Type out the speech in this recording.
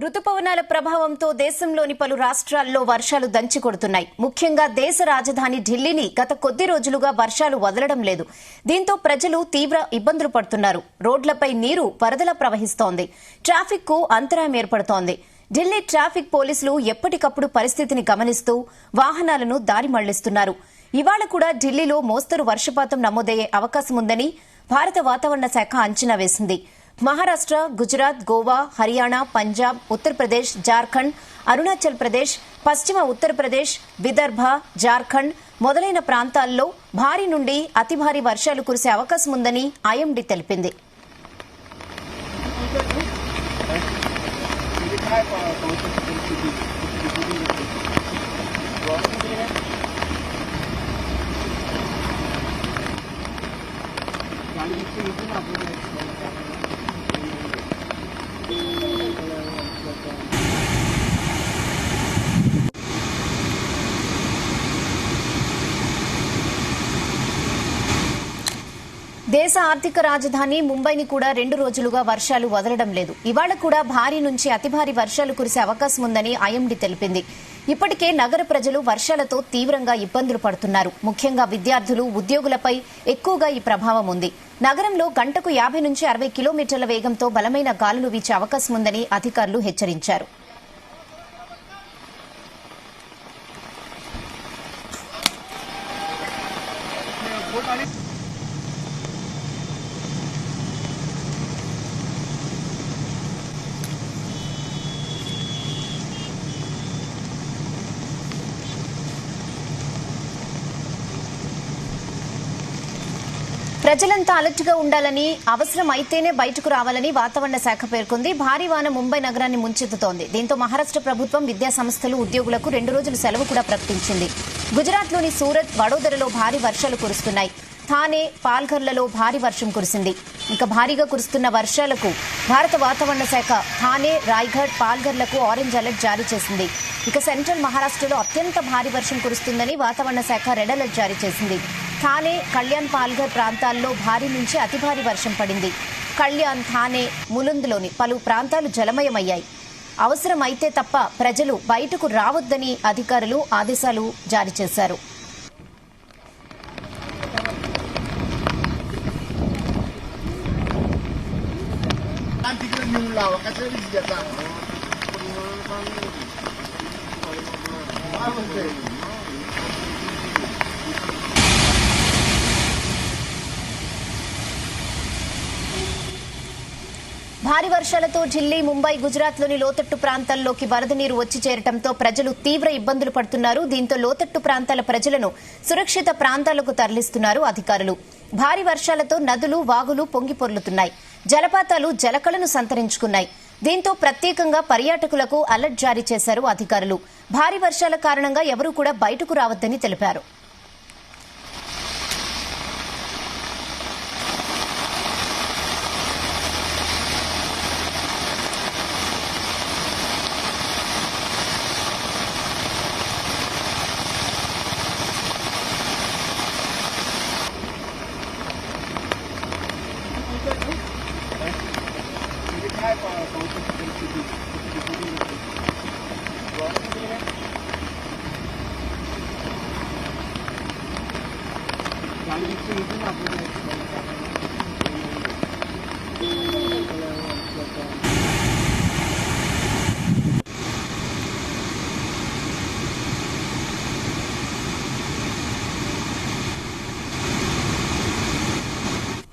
రుతుపవనాల ప్రభావంతో దేశంలోని పలు రాష్ట్రాల్లో వర్షాలు దంచికొడుతున్నాయి. ముఖ్యంగా దేశ రాజధాని ఢిల్లీని గత కొద్ది రోజులుగా వర్షాలు వదలడం లేదు. దీంతో ప్రజలు తీవ్ర ఇబ్బందులు పడుతున్నారు. రోడ్లపై నీరు వరదలా ప్రవహిస్తోంది. ట్రాఫిక్ కు అంతరాయం ఏర్పడుతోంది. ఢిల్లీ ట్రాఫిక్ పోలీసులు ఎప్పటికప్పుడు పరిస్థితిని గమనిస్తూ వాహనాలను దారి మళ్లిస్తున్నారు. ఇవాళ కూడా ఢిల్లీలో మోస్తరు వర్షపాతం నమోదయ్యే అవకాశం ఉందని భారత వాతావరణ శాఖ అంచనా వేసింది. మహారాష్ట్ర, గుజరాత్, గోవా, హర్యానా, పంజాబ్, ఉత్తరప్రదేశ్, జార్ఖండ్, అరుణాచల్ ప్రదేశ్, పశ్చిమ ఉత్తరప్రదేశ్, విదర్భ, జార్ఖండ్ మొదలైన ప్రాంతాల్లో భారీ నుండి అతి భారీ వర్షాలు కురిసే అవకాశం ఉందని ఐఎండీ తెలిపింది. దేశ ఆర్థిక రాజధాని ముంబైని కూడా 2 రోజులుగా వర్షాలు వదలడం లేదు. ఇవాళ కూడా భారీ నుంచి అతి భారీ వర్షాలు కురిసే అవకాశం ఉందని ఐఎండీ తెలిపింది. ఇప్పటికే నగర ప్రజలు వర్షాలతో తీవ్రంగా ఇబ్బందులు పడుతున్నారు. ముఖ్యంగా విద్యార్థులు, ఉద్యోగులపై ఎక్కువగా ఈ ప్రభావం ఉంది. నగరంలో గంటకు 50 నుంచి 60 కిలోమీటర్ల వేగంతో బలమైన గాలులు వీచే అవకాశం ఉందని అధికారులు హెచ్చరించారు. ప్రజలంతా అలర్ట్ గా ఉండాలని, అవసరం అయితేనే బయటకు రావాలని వాతావరణ శాఖ పేర్కొంది. భారీ వాన ముంబై నగరాన్ని ముంచెత్తుతోంది. దీంతో మహారాష్ట్ర ప్రభుత్వం విద్యా సంస్థలు, ఉద్యోగులకు 2 రోజుల సెలవు కూడా ప్రకటించింది. గుజరాత్లోని సూరత్, వడోదరలో భారీ వర్షాలు కురుస్తున్నాయి. థానే, పాల్ఘర్లలో భారీ వర్షం కురిసింది. ఇంకా భారీగా కురుస్తున్న వర్షాలకు భారత వాతావరణ శాఖ థానే, రాయ్గఢ్, పాల్ఘర్లకు ఆరెంజ్ అలర్ట్ జారీ చేసింది. ఇక సెంట్రల్ మహారాష్ట్రలో అత్యంత భారీ వర్షం కురుస్తుందని వాతావరణ శాఖ రెడ్ అలర్ట్ జారీ చేసింది. థానే, కళ్యాణ్, పాల్ఘర్ ప్రాంతాల్లో భారీ నుంచి అతి భారీ వర్షం పడింది. కళ్యాణ్, థానే, ములుంద్లోని పలు ప్రాంతాలు జలమయమయ్యాయి. అవసరం అయితే తప్ప ప్రజలు బయటకు రావద్దని అధికారులు ఆదేశాలు జారీ చేశారు. భారీ వర్షాలతో ఢిల్లీ, ముంబై, గుజరాత్లోని లోతట్టు ప్రాంతాల్లోకి వరద నీరు వచ్చి చేరడంతో ప్రజలు తీవ్ర ఇబ్బందులు పడుతున్నారు. దీంతో లోతట్టు ప్రాంతాల ప్రజలను సురక్షిత ప్రాంతాలకు తరలిస్తున్నారు అధికారులు. భారీ వర్షాలతో నదులు, వాగులు పొంగి పొర్లుతున్నాయి. జలపాతాలు జలకళను సంతరించుకున్నాయి. దీంతో ప్రత్యేకంగా పర్యాటకులకు అలర్ట్ జారీ చేశారు అధికారులు. భారీ వర్షాల కారణంగా ఎవరూ కూడా బయటకు రావద్దని తెలిపారు.